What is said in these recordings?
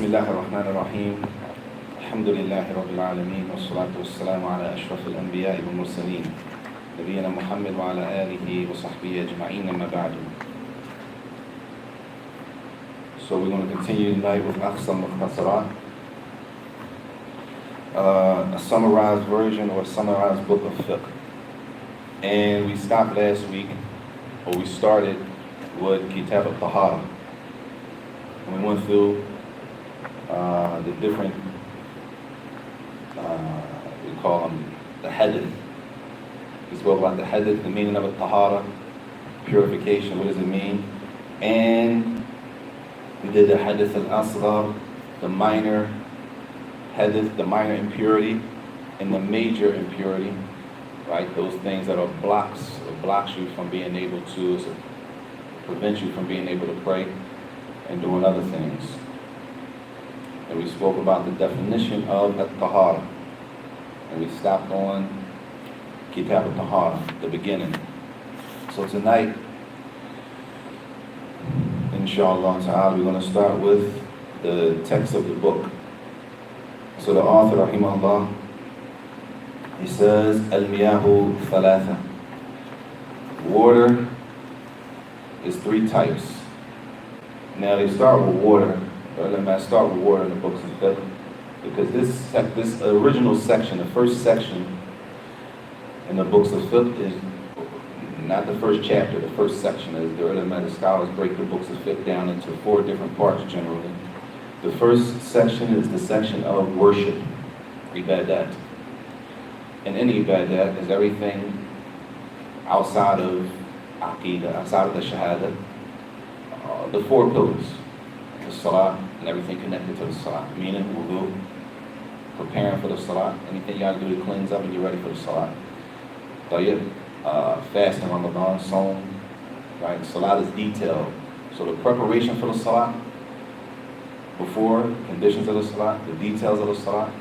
بسم الله الرحمن الرحيم الحمد لله رب العالمين والصلاة والسلام على أشرف الأنبياء والمرسلين نبينا محمد وعلى آله وصحبه أجمعين أما بعد. So we're going to continue tonight with أقصى المختصرات, a summarized version or a summarized book of fiqh. And we stopped last week, or we started with Kitab al-Tahara. And we went through the different, we call them the hadith. We spoke about the hadith, the meaning of al-Tahara, purification, what does it mean? And we did the hadith al-Asghar, the minor hadith, the minor impurity, and the major impurity, right? Those things that are blocks you from being able to, prevent you from being able to pray and doing other things. And we spoke about the definition of at-tahara. And we stopped on Kitab al-Tahara, the beginning. So tonight, inshallah ta'ala, we're going to start with the text of the book. So the author, rahimahullah, he says, al-miyahu thalatha. Water is three types. Now they start with water. I start with water in the books of fiqh, because this original section, the first section in the books of fiqh is not the first chapter. The first section is the scholars break the books of fiqh down into 4 different parts generally. The first section is the section of worship, ibadat. And any ibadat is everything outside of aqidah, outside of the shahada, the 4 pillars. The salah and everything connected to the salah, meaning wudu, preparing for the salah, anything you got to do to cleanse up and get ready for the salah. Fasting Ramadan, Sawm, right? Salah is detailed. So the preparation for the salah, before, conditions of the salah, the details of the salah.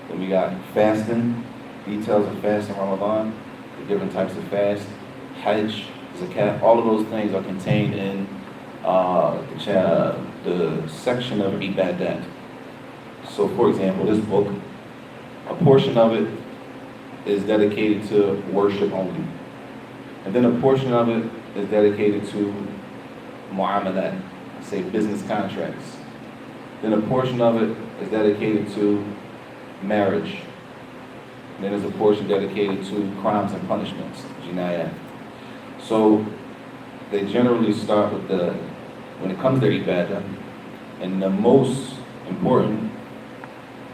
Then we got fasting, details of fasting Ramadan, the different types of fast, hajj, zakat, all of those things are contained in the section of ibadat. So for example, this book, a portion of it is dedicated to worship only. And then a portion of it is dedicated to mu'amalat, say business contracts. Then a portion of it is dedicated to marriage. And then there's a portion dedicated to crimes and punishments, jinayat. So they generally start with when it comes to ibadah, and the most important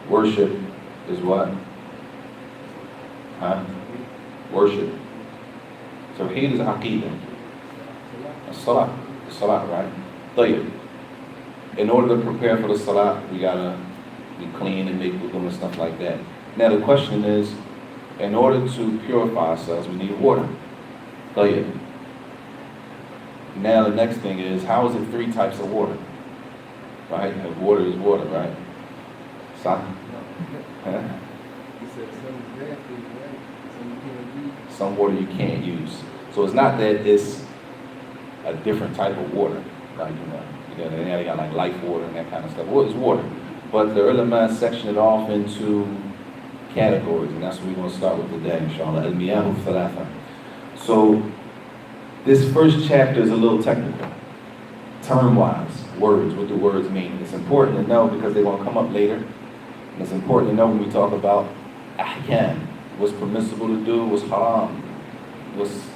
worship is what? Worship. So Tawheed is aqeedah. Salah. The salah, right? Tayyib. In order to prepare for the salah, we gotta be clean and make wudu and stuff like that. Now the question is, in order to purify ourselves, we need water. Tayyib. Now the next thing is, how is it 3 types of water? Right? And water is water, right? Huh? Some water you can't use. So it's not that it's a different type of water. Like, they got like life water and that kind of stuff. Well, it's water. But the ulama section it off into categories, and that's what we're going to start with today, inshallah. Al-miyahu thalatha. So this first chapter is a little technical, term-wise, words, what the words mean. It's important to know because they're going to come up later. And it's important to know when we talk about ahkam, what's permissible to do, what's haram, what's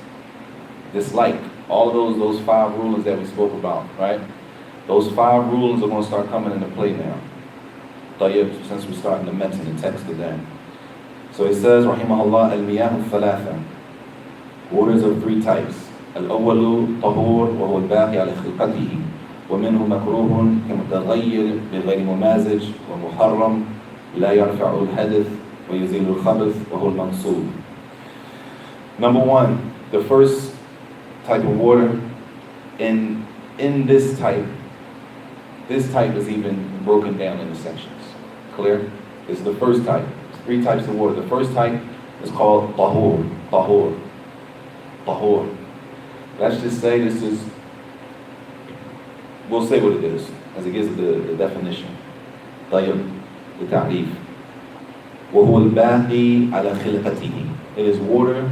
disliked. All of those 5 rulings that we spoke about, right? Those 5 rulings are going to start coming into play now. Since we're starting to mention the text today. So it says, rahimahullah, al-miyahu thalatha. Waters of 3 types. الأول طهور وهو الباقي على خلقته ومنه مكروه كمتغير بغير ممازج ومحرم لا يرفع الحدث ويزيل الخبث وهو المنصوب. Number 1, the first type of water, in this type is even broken down into sections. Clear? This is the first type. It's 3 types of water. The first type is called tahur. Let's just say this is, we'll say what it is, as it gives the definition. طيب التعريف وهو الباقي على خلقته. It is water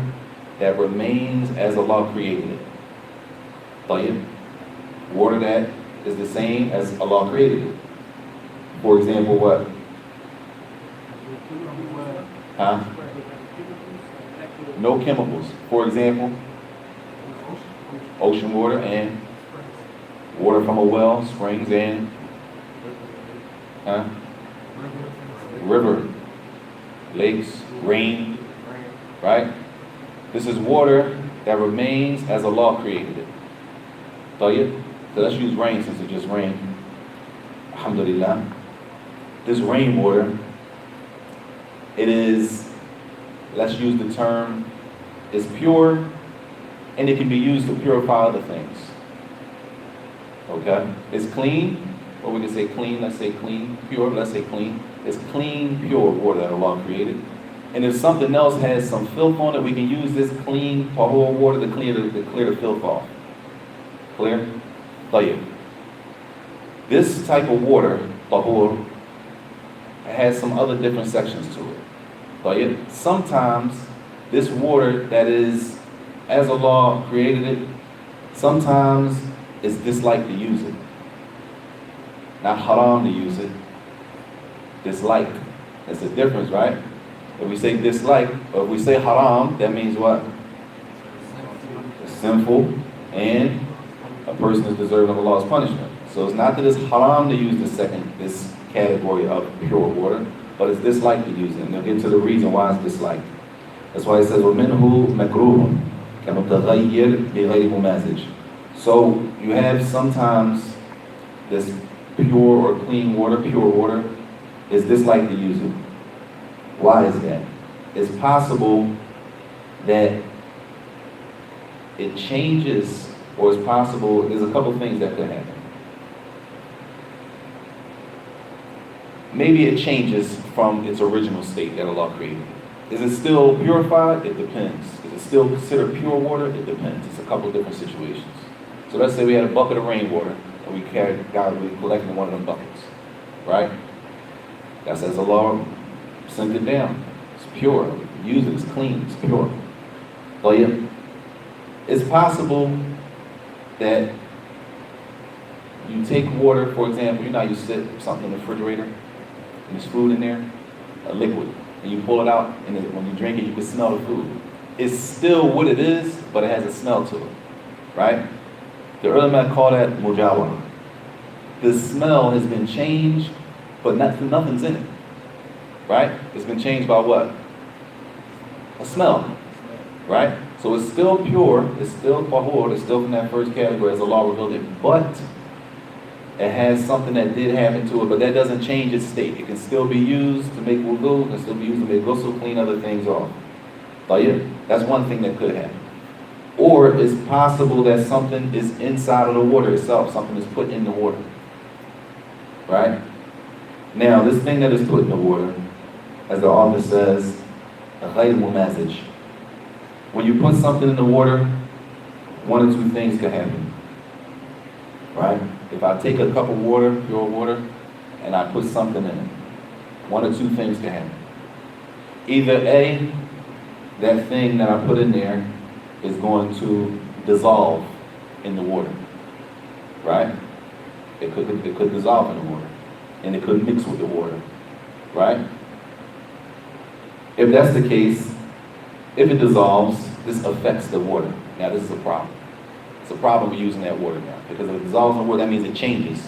that remains as Allah created it. طيب, water that is the same as Allah created it. For example, what? Huh? No chemicals. For example, ocean water and water from a well, springs and river, lakes, rain, right? This is water that remains as Allah created it. طيب? So let's use rain since it just rained. Alhamdulillah. This rainwater, it is, let's use the term, is pure, and it can be used to purify other things. Okay? It's clean, or we can say clean, let's say clean, pure, let's say clean. It's clean, pure water that Allah created. And if something else has some filth on it, we can use this clean, tahur water to clear the filth off. Clear? طيب. This type of water, tahur, has some other different sections to it. طيب. Sometimes this water that is as Allah created it, sometimes it's disliked to use it. Not haram to use it. Dislike. That's the difference, right? If we say dislike, or if we say haram, that means what? It's sinful, and a person is deserving of Allah's punishment. So it's not that it's haram to use this category of pure water, but it's disliked to use it. And they'll get to the reason why it's disliked. That's why it says, وَمِنْهُ مَكْرُوهٌ كَمُتَغَيِّرْ بِغَيْرِ مُمَازِجٍ. So you have sometimes this pure or clean water, pure water, is disliked to use it. Why is that? It's possible that it changes, or it's possible, there's a couple things that could happen. Maybe it changes from its original state that Allah created. Is it still purified? It depends. Is it still considered pure water? It depends. It's a couple of different situations. So let's say we had a bucket of rainwater, and we collected in one of them buckets, right? That says Allah sent it down. It's pure. Use it. It's clean. It's pure. Well, yeah. It's possible that you take water, for example, you know how you sit something in the refrigerator, and there's food in there, a liquid, and you pull it out, and when you drink it, you can smell the food. It's still what it is, but it has a smell to it, right? The ulama call that mujawara. The smell has been changed, but nothing's in it, right? It's been changed by what? A smell, right? So it's still pure, it's still tahur, it's still from that first category as Allah revealed it, but it has something that did happen to it, but that doesn't change its state. It can still be used to make wudu, it can still be used to make ghusl, clean other things off. That's one thing that could happen. Or it's possible that something is inside of the water itself, something is put in the water, right? Now, this thing that is put in the water, as the author says, غَيْرُ مُمَازِجٍ. When you put something in the water, one or two things can happen, right? If I take a cup of water, pure water, and I put something in it, one or two things can happen. Either A, that thing that I put in there is going to dissolve in the water, right? It could dissolve in the water, and it could mix with the water, right? If that's the case, if it dissolves, this affects the water. Now this is a problem. It's a problem with using that water now, because if it dissolves in the water, that means it changes.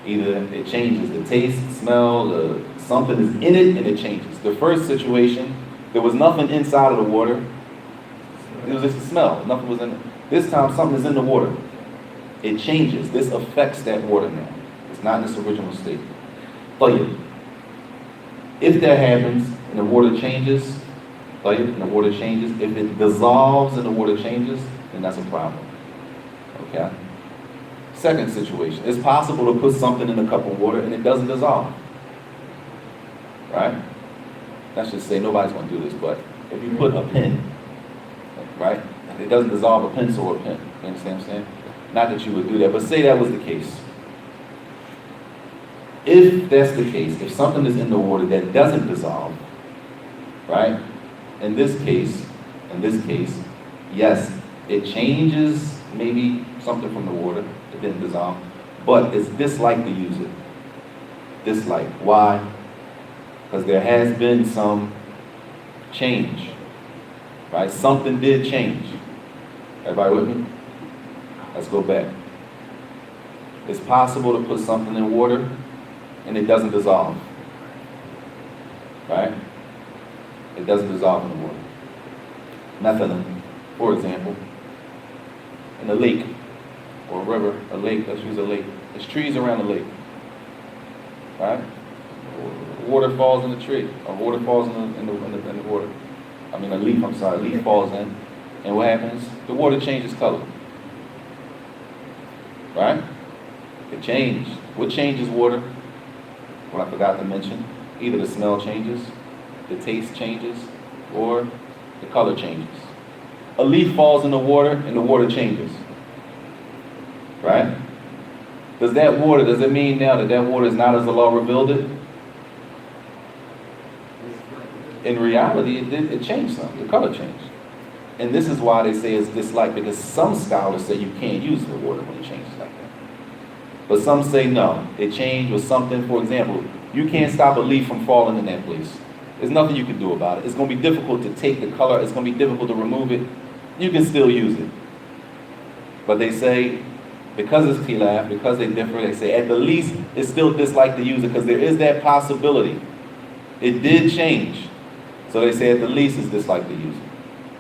Either it changes the taste, smell, something is in it and it changes. The first situation, there was nothing inside of the water. It was just a smell. Nothing was in it. This time something is in the water. It changes. This affects that water now. It's not in its original state. But if that happens and the water changes, if it dissolves and the water changes, then that's a problem. Okay? Second situation, it's possible to put something in a cup of water and it doesn't dissolve. Right? Let's just say nobody's going to do this, but if you put a pen, right, it doesn't dissolve a pencil or a pen. You understand what I'm saying? Not that you would do that, but say that was the case. If that's the case, if something is in the water that doesn't dissolve, right? In this case, yes, it changes maybe something from the water, it didn't dissolve, but it's dislike to use it. Dislike. Why? Because there has been some change, right? Something did change. Everybody with me? Let's go back. It's possible to put something in water and it doesn't dissolve, right? It doesn't dissolve in the water. Methylene, for example, in a lake or a river, a lake, let's use a lake. There's trees around the lake, right? Water falls in the tree, or water falls in the water. I mean, a leaf falls in, and what happens? The water changes color, right? It changed. What changes water? What I forgot to mention, either the smell changes, the taste changes, or the color changes. A leaf falls in the water and the water changes, right? Does it mean now that water is not as the law revealed it? In reality, it changed something, the color changed. And this is why they say it's disliked, because some scholars say you can't use the water when it changes like that. But some say no, it changed with something. For example, you can't stop a leaf from falling in that place. There's nothing you can do about it. It's going to be difficult to take the color. It's going to be difficult to remove it. You can still use it. But they say, because it's khilaf, because they differ, they say at the least it's still disliked to use it because there is that possibility. It did change. So they say at the least it's disliked to use it.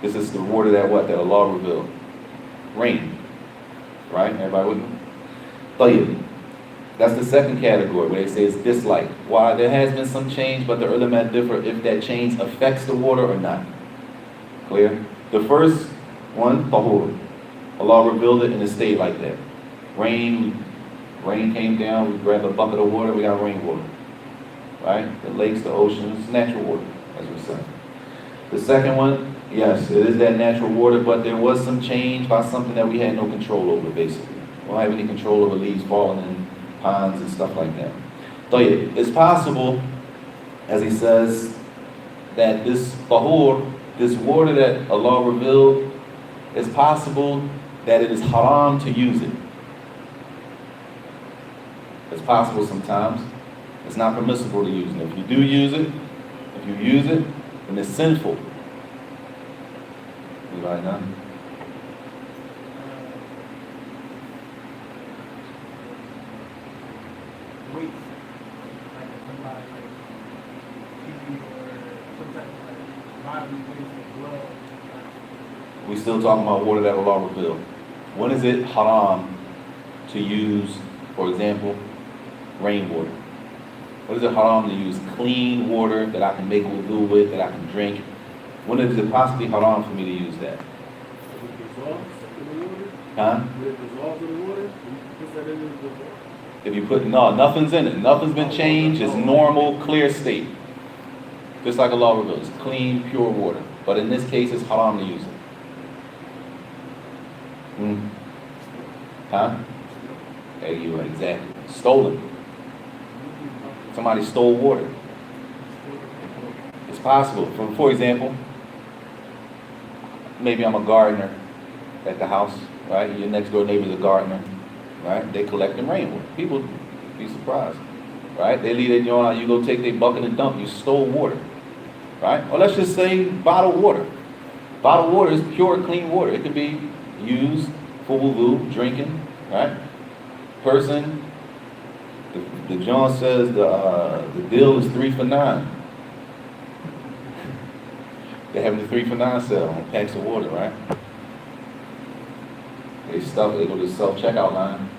This is the water that Allah revealed. Rain. Right? Everybody with me? Tayyib. That's the second category where they say it's disliked. Why? There has been some change, but the ulama differ if that change affects the water or not. Clear? The first one, tahur. Allah revealed it and it stayed like that. Rain came down, we grabbed a bucket of water, we got rainwater. Right? The lakes, the oceans, natural water, as we say. The second one, yes, it is that natural water, but there was some change by something that we had no control over, basically. We don't have any control over leaves falling in ponds and stuff like that. So yeah, it's possible, as he says, that this tahur, this water that Allah revealed, it's possible that it is haram to use it. It's possible sometimes. It's not permissible to use it. If you do use it, then it's sinful. Right now? We still talking about water that Allah revealed. When is it haram to use, for example, rainwater? When is it haram to use clean water that I can make wudu with, that I can drink? When is it possibly haram for me to use that? Huh? If you put, no, nothing's in it. Nothing's been changed. It's normal, clear state. Just like Allah reveals, clean, pure water. But in this case, it's haram to use it. Huh? There you are, exactly. Stolen. Somebody stole water. It's possible. For example, maybe I'm a gardener at the house, right? Your next door neighbor's a gardener, right? They collecting rainwater. People be surprised, right? They leave their joint out, you go take their bucket and dump, you stole water, right? Or let's just say bottled water. Bottled water is pure, clean water. It could be used for wudu, drinking, right? Person, the John says the deal is 3 for $9. They're having the 3 for $9 sale on packs of water, right? They go to the self-checkout line,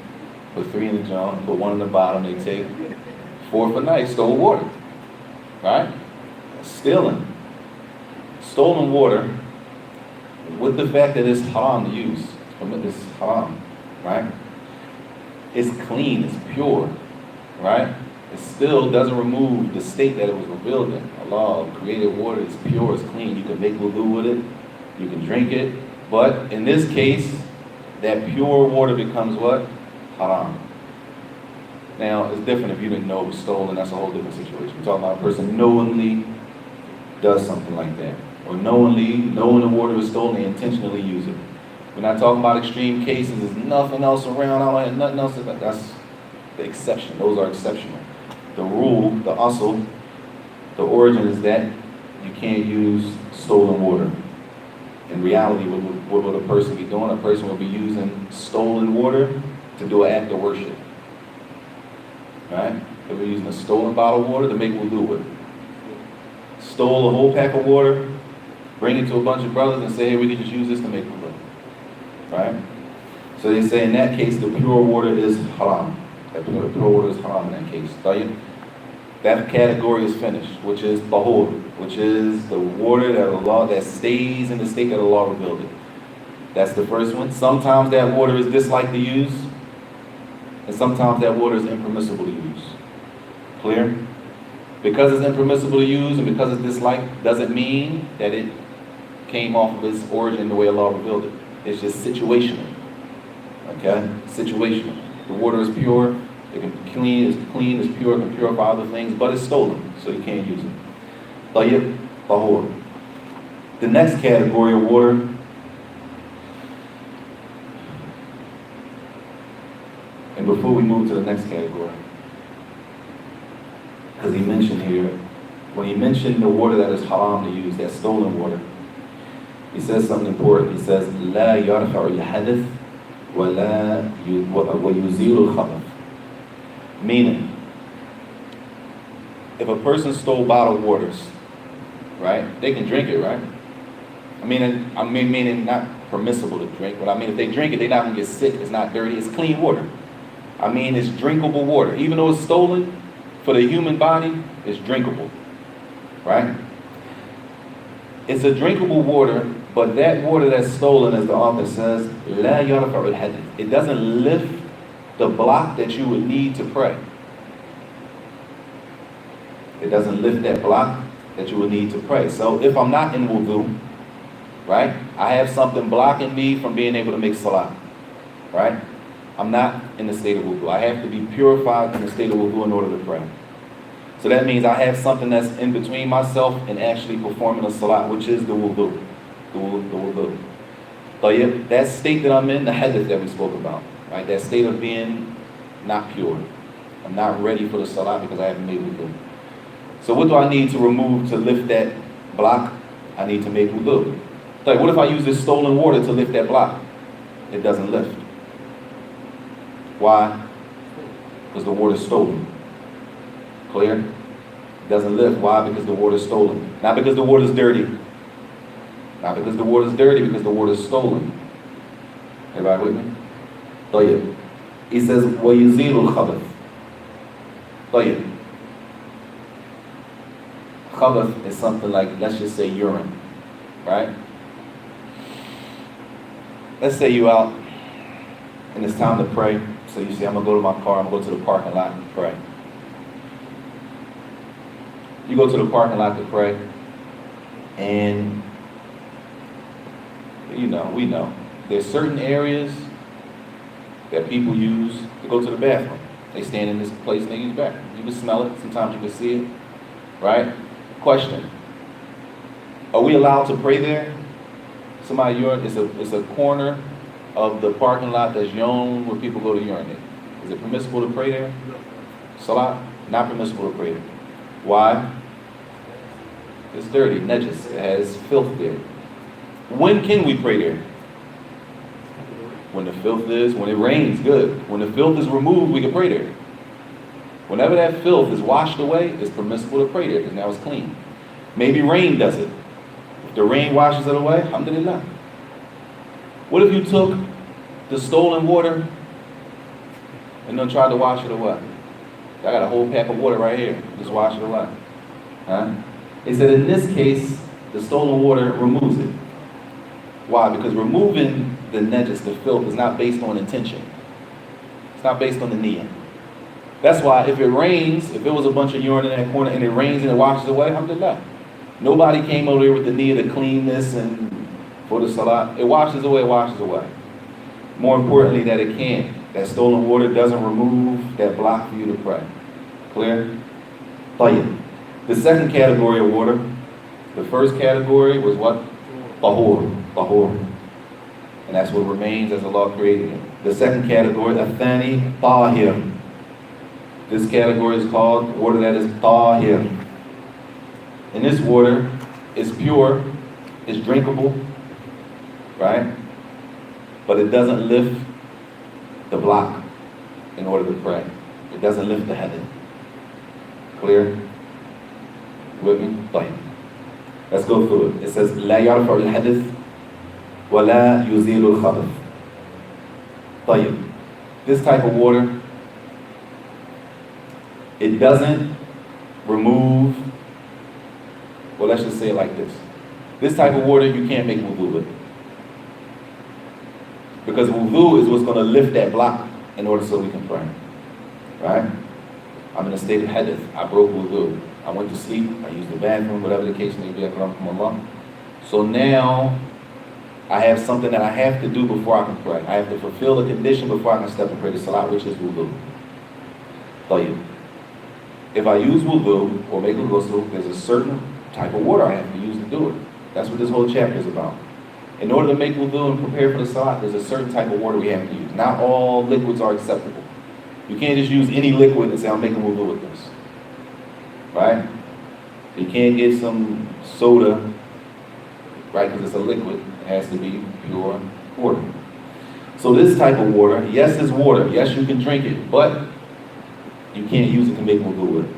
put 3 in the jar, put 1 in the bottom, they take 4 for $9, stole water, right? Stealing. Stolen water, with the fact that it's haram to use, it's haram, right? It's clean, it's pure, right? It still doesn't remove the state that it was revealed in. Allah created water, it's pure, it's clean. You can make wudu with it, you can drink it. But in this case, that pure water becomes what? Haram. Now, it's different if you didn't know it was stolen. That's a whole different situation. We're talking about a person knowingly does something like that. Or knowing the water is stolen, they intentionally use it. We're not talking about extreme cases. There's nothing else around. I don't have nothing else. That's the exception. Those are exceptional. The rule, the asl, the origin is that you can't use stolen water. In reality, what would a person be doing? A person would be using stolen water to do an act of worship. Right? They were using a stolen bottle of water to make wudu with. Stole a whole pack of water, bring it to a bunch of brothers and say, hey, we can just use this to make wudu. Right? So they say in that case, the pure water is haram. The pure water is haram in that case. That category is finished, which is tahur, which is the water that stays in the state that Allah revealed it. That's the first one. Sometimes that water is disliked to use, and sometimes that water is impermissible to use. Clear? Because it's impermissible to use and because it's disliked doesn't mean that it came off of its origin the way Allah revealed it. It's just situational. Okay? Situational. The water is pure, it can be clean, it's pure, it can purify other things, but it's stolen, so you can't use it. Tayyib, tahur. The next category of water and before we move to the next category, because he mentioned here, when he mentioned the water that is haram to use, that stolen water, he says something important. He says, لا يرفع الحدث ولا ويزيل الخبث. Meaning, if a person stole bottled waters, right, they can drink it, right? I mean, meaning not permissible to drink, but I mean, if they drink it, they're not going to get sick. It's not dirty. It's clean water. I mean, it's drinkable water. Even though it's stolen, for the human body, it's drinkable, right? It's a drinkable water, but that water that's stolen, as the author says, لا يرفع الحدث. It doesn't lift the block that you would need to pray. It doesn't lift that block that you would need to pray. So if I'm not in wudu, right, I have something blocking me from being able to make salah, right? I'm not in the state of wudu. I have to be purified in the state of wudu in order to pray. So that means I have something that's in between myself and actually performing a salah, which is the wudu. The wudu. So that state that I'm in, the hadith that we spoke about, right? That state of being not pure. I'm not ready for the salah because I haven't made wudu. So what do I need to remove to lift that block? I need to make wudu. Like, what if I use this stolen water to lift that block? It doesn't lift. Why? Because the water is stolen. Clear? It doesn't lift. Why? Because the water is stolen. Not because the water is dirty. Not because the water is dirty, because the water is stolen. Everybody with me? طيب. He says, وَيُزِيلُ الْخَبَثِ. طيب. Khabath is something like, let's just say urine. Right? Let's say you out and it's time to pray. So you say, I'm going to go to my car, I'm going to go to the parking lot and pray. You go to the parking lot to pray, and we know, there's certain areas that people use to go to the bathroom. They stand in this place and they use the bathroom. You can smell it, sometimes you can see it, right? Question, are we allowed to pray there? Somebody it's a corner of the parking lot that's known where people go to urinate. Is it permissible to pray there? Salah? Not permissible to pray there. Why? It's dirty, najis. It has filth there. When can we pray there? When the filth is, when it rains, good. When the filth is removed, we can pray there. Whenever that filth is washed away, it's permissible to pray there because now it's clean. Maybe rain does it. If the rain washes it away, alhamdulillah. What if you took the stolen water and then tried to wash it away? I got a whole pack of water right here. Just wash it away. Huh? He said in this case, the stolen water removes it. Why? Because removing the najis, the filth, is not based on intention. It's not based on the niyyah. That's why if it rains, if it was a bunch of urine in that corner and it rains and it washes away, alhamdulillah. Nobody came over here with the niyyah to clean this and for the salah. It washes away, More importantly, that That stolen water doesn't remove that block for you to pray. Clear? طيب. The second category of water, the first category was what? Tahur. Tahur. And that's what remains as Allah created it. The second category, Athani Tahir. This category is called water that is Tahir. And this water is pure, it's drinkable, right? But it doesn't lift the block in order to pray. It doesn't lift the heaven. Clear? With me? طيب. Let's go through it. It says, لا يرفع الحدث ولا يزيل الخبث. طيب. This type of water, it doesn't remove, well, let's just say it like this. This type of water, you can't make wudu with. Because wudu is what's going to lift that block in order so we can pray. Right? I'm in a state of hadith. I broke wudu. I went to sleep. I used the bathroom, whatever the case may be. So now, I have something that I have to do before I can pray. I have to fulfill a condition before I can step and pray the salat, which is wudu. طيب. If I use wudu or make a ghusl, there's a certain type of water I have to use to do it. That's what this whole chapter is about. In order to make wudu and prepare for the salat, there's a certain type of water we have to use. Not all liquids are acceptable. You can't just use any liquid and say, I'm making wudu with this. Right? You can't get some soda, right, because it's a liquid. It has to be pure water. So this type of water, yes, it's water. Yes, you can drink it, but you can't use it to make wudu with it.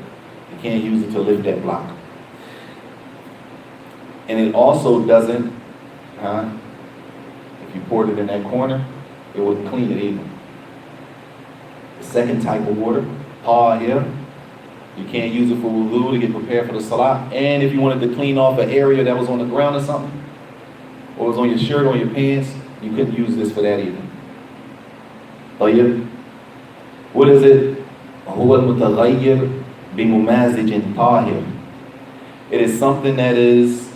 You can't use it to lift that block. And it also doesn't, if you poured it in that corner, it wouldn't clean it either. The second type of water, tahir, you can't use it for wudu to get prepared for the salat. And if you wanted to clean off an area that was on the ground or something, or was on your shirt or your pants, you couldn't use this for that either. طيب. What is it? هو المتغير بممازج طاهر. It is something that is,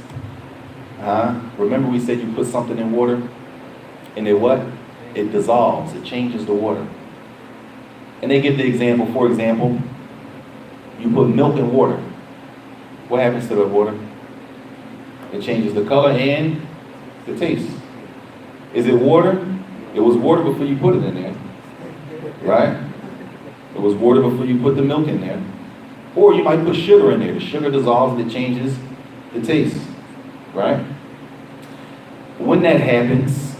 remember we said you put something in water, and it what? It dissolves, it changes the water. And they give the example, for example, you put milk in water. What happens to the water? It changes the color and the taste. Is it water? It was water before you put it in there, right? It was water before you put the milk in there. Or you might put sugar in there. The sugar dissolves and it changes the taste, right? When that happens,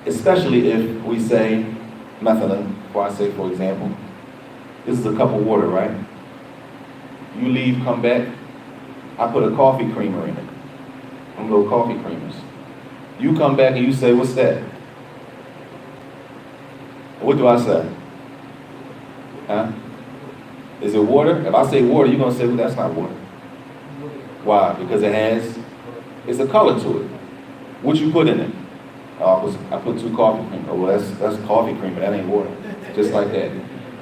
especially if we say, مثلا, before I say for example, this is a cup of water, right? You leave, come back, I put a coffee creamer in it. Some little coffee creamers. You come back and you say, what's that? What do I say? Is it water? If I say water, you're going to say, well, that's not water. Why? Because it's a color to it. What you put in it? I put 2 coffee cream. Oh, well, that's coffee creamer. That ain't water. Just like that.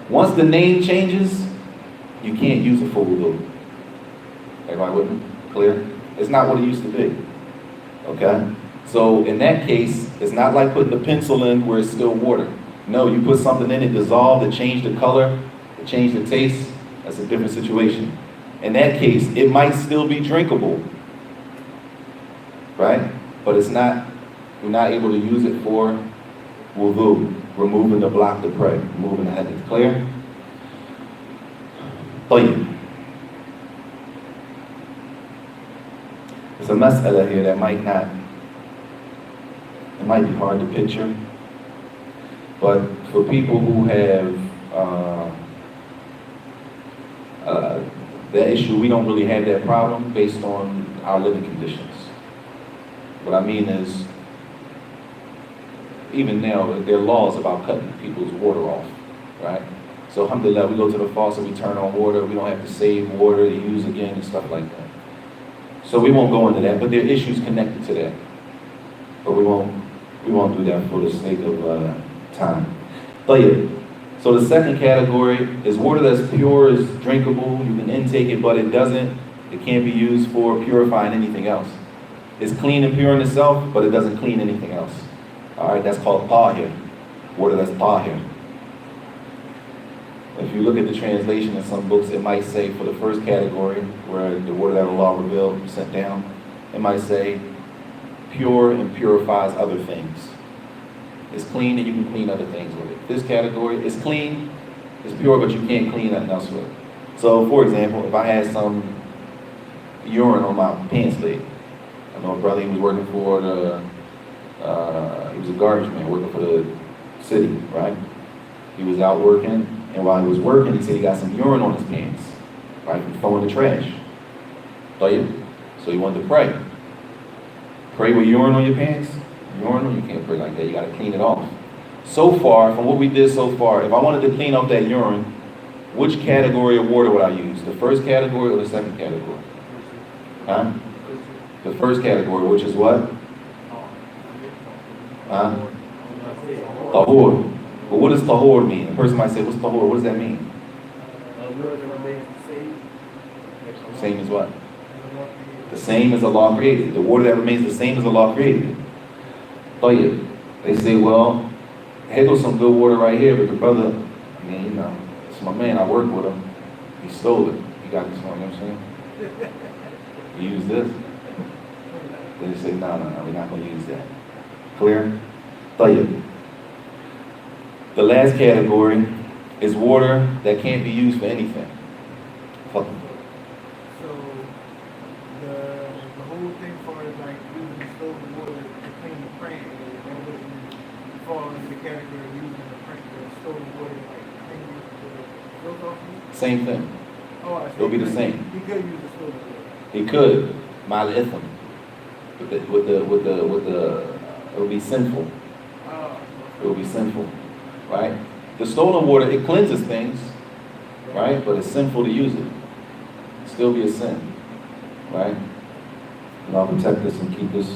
Once the name changes, you can't use it for wudu. Everybody with me? Clear? It's not what it used to be. Okay? So in that case, it's not like putting the pencil in where it's still water. No, you put something in it, dissolved, it changed the color, it changed the taste. That's a different situation. In that case, it might still be drinkable, right? But it's not, we're not able to use it for wudu, removing the block to pray, removing the hadith. Clear? طيب. There's a mas'ala here that might be hard to picture. But for people who have that issue, we don't really have that problem based on our living conditions. What I mean is, even now, there are laws about cutting people's water off, right? So alhamdulillah, we go to the faucet, we turn on water, we don't have to save water to use again and stuff like that. So we won't go into that, but there are issues connected to that. But we won't do that for the sake of time. So the second category is water that's pure, is drinkable, you can intake it, but it can't be used for purifying anything else. It's clean and pure in itself, but it doesn't clean anything else. All right, that's called tahir. water that's tahir. If you look at the translation in some books, it might say for the first category, where the water that Allah revealed, sent down, it might say pure and purifies other things. It's clean and you can clean other things with it. This category is clean, it's pure, but you can't clean nothing else with it. So, for example, if I had some urine on my pants leg, I know a brother, he was working for the, he was a garbage man working for the city, right? He was out working, and while he was working, he said he got some urine on his pants, right, from throwing the trash. So he wanted to pray. Pray with urine on your pants? Urine, you can't pray like that, you gotta clean it off. So far, from what we did so far, if I wanted to clean off that urine, which category of water would I use? The first category or the second category? Huh? The first category, which is what? Huh? Tahur. But what does tahur mean? A person might say, what's tahur? What does that mean? Same as what? The same as Allah created. The water that remains the same as Allah created. They say, well, here goes some good water right here, but the brother, I mean, you know, it's my man, I work with him. He stole it. He got this one, you know what I'm saying? You use this? They say, no, we're not going to use that. Clear? The last category is water that can't be used for anything. So the whole thing for is like using the stolen water to clean the prank, that wouldn't fall into the category of using the stolen water to like clean the filth off you? Same thing. Oh, I see. It'll be the same. He could use the stolen water. He could. Mal itham. With the, it'll be sinful. It will be sinful, right? The stolen water, it cleanses things, right? But it's sinful to use it. It'll still be a sin, right? And I'll protect us and keep us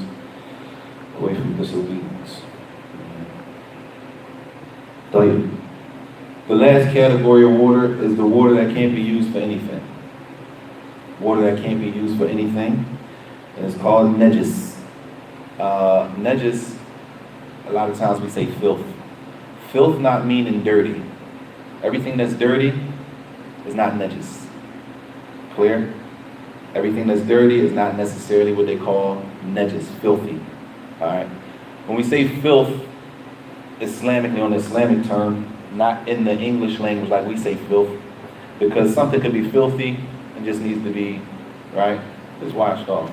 away from disobedience. The last category of water is the water that can't be used for anything. Water that can't be used for anything. And it's called najis. Najis, a lot of times we say filth. Filth not meaning dirty. Everything that's dirty is not najis. Clear? Everything that's dirty is not necessarily what they call najis, filthy. Alright? When we say filth, Islamically, on the Islamic term, not in the English language like we say filth, because something could be filthy and just needs to be, right, just washed off.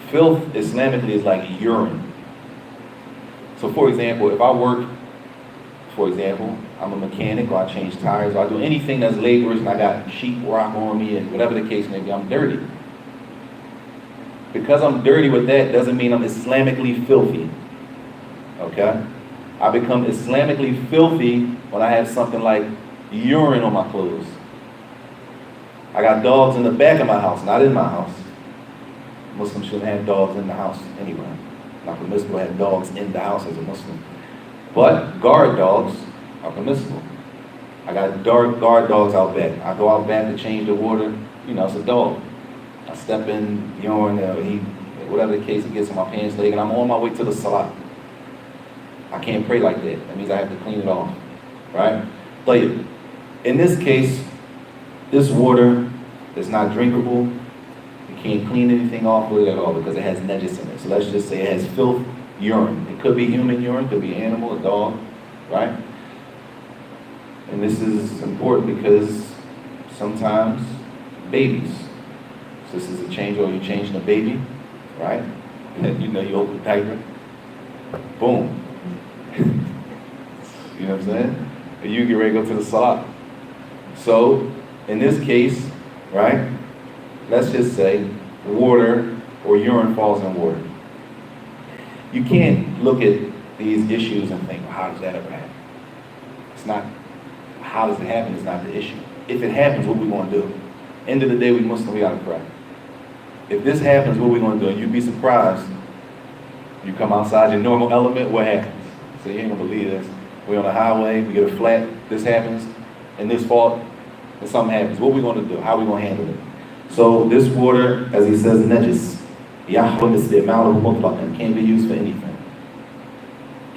Filth, Islamically, is like urine. So for example, if I work, for example, I'm a mechanic, or I change tires, or I do anything that's laborious and I got sheetrock on me and whatever the case may be, I'm dirty. Because I'm dirty with that doesn't mean I'm Islamically filthy. Okay? I become Islamically filthy when I have something like urine on my clothes. I got dogs in the back of my house, not in my house. Muslims shouldn't have dogs in the house anyway. Not permissible to have dogs in the house as a Muslim. But guard dogs are permissible. I got guard dogs out back. I go out back to change the water. You know, it's a dog. I step in urine, whatever the case, it gets in my pants leg, and I'm on my way to the salat. I can't pray like that. That means I have to clean it off. Right? But in this case, this water is not drinkable. You can't clean anything off with it at all because it has najis in it. So let's just say it has filth, urine. It could be human urine, could be animal, a dog, right? And this is important because sometimes babies, so this is a change, or you're changing a baby, right? And you know, you open the diaper, boom. You know what I'm saying? And you get ready to go to the salat. So, in this case, right, let's just say water or urine falls in water. You can't look at these issues and think, well, how does that ever happen? It's not, how does it happen is not the issue. If it happens, what we going to do? End of the day, we Muslim, we got to pray. If this happens, what we going to do? And you'd be surprised. You come outside your normal element, what happens? So you ain't going to believe this. We're on the highway, we get a flat, this happens, and this fault, and something happens. What are we going to do? How are we going to handle it? So this water, as he says, najis, yahrum isti'maluhu mutlaqan, can't be used for anything.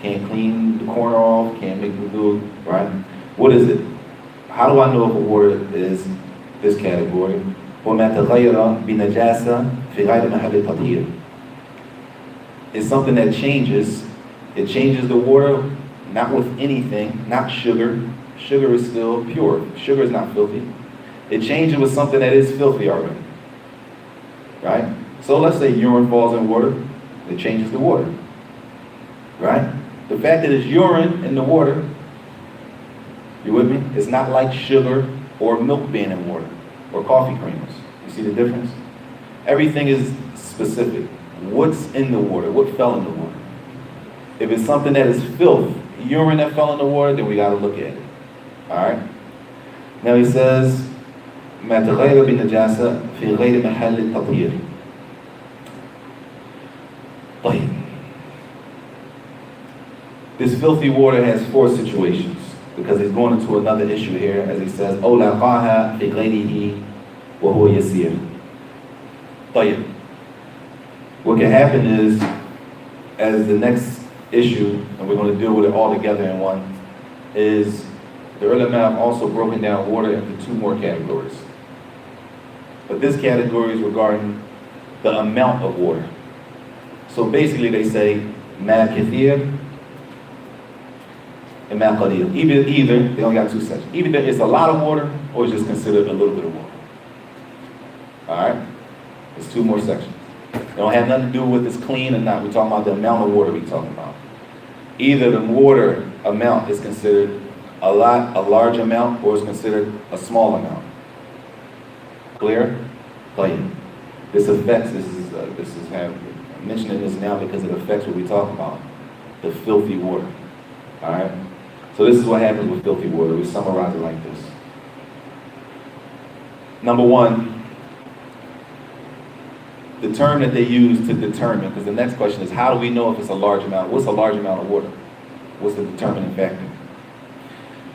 Can't clean the corner off, can't make the do, right? What is it? How do I know if a water is this category? وَمَا تَغَيَّرَ بِنَجَاسَةٍ فِي غَيْرِ مَحَلِّ تَطْهِيرٍ. It's something that changes. It changes the water, not with anything, not sugar. Sugar is still pure. Sugar is not filthy. It changes with something that is filthy already, right? So let's say urine falls in water, it changes the water, right? The fact that it's urine in the water, you with me? It's not like sugar or milk being in water or coffee creamers. You see the difference? Everything is specific. What's in the water? What fell in the water? If it's something that is filth, urine that fell in the water, then we got to look at it. All right? Now he says, ما تغير بالنجاسة في غير محل التطهير. طيب. This filthy water has four situations, because he's going into another issue here, as he says, أو لاقاها في غيره وهو يسير. طيب. What can happen is, as the next issue, and we're going to deal with it all together in one, is the ulama have also broken down water into two more categories. But this category is regarding the amount of water. So basically they say, ma kathir and ma qalil. Either, they only got two sections. Either it's a lot of water, or it's just considered a little bit of water. Alright? There's two more sections. They don't have nothing to do with it's clean or not. We're talking about the amount of water we're talking about. Either the water amount is considered a large amount, or is considered a small amount. Clear? Clear. This affects, I'm mentioning this now because it affects what we talk about, the filthy water. Alright? So this is what happens with filthy water. We summarize it like this. Number one, the term that they use to determine, because the next question is, how do we know if it's a large amount? What's a large amount of water? What's the determining factor?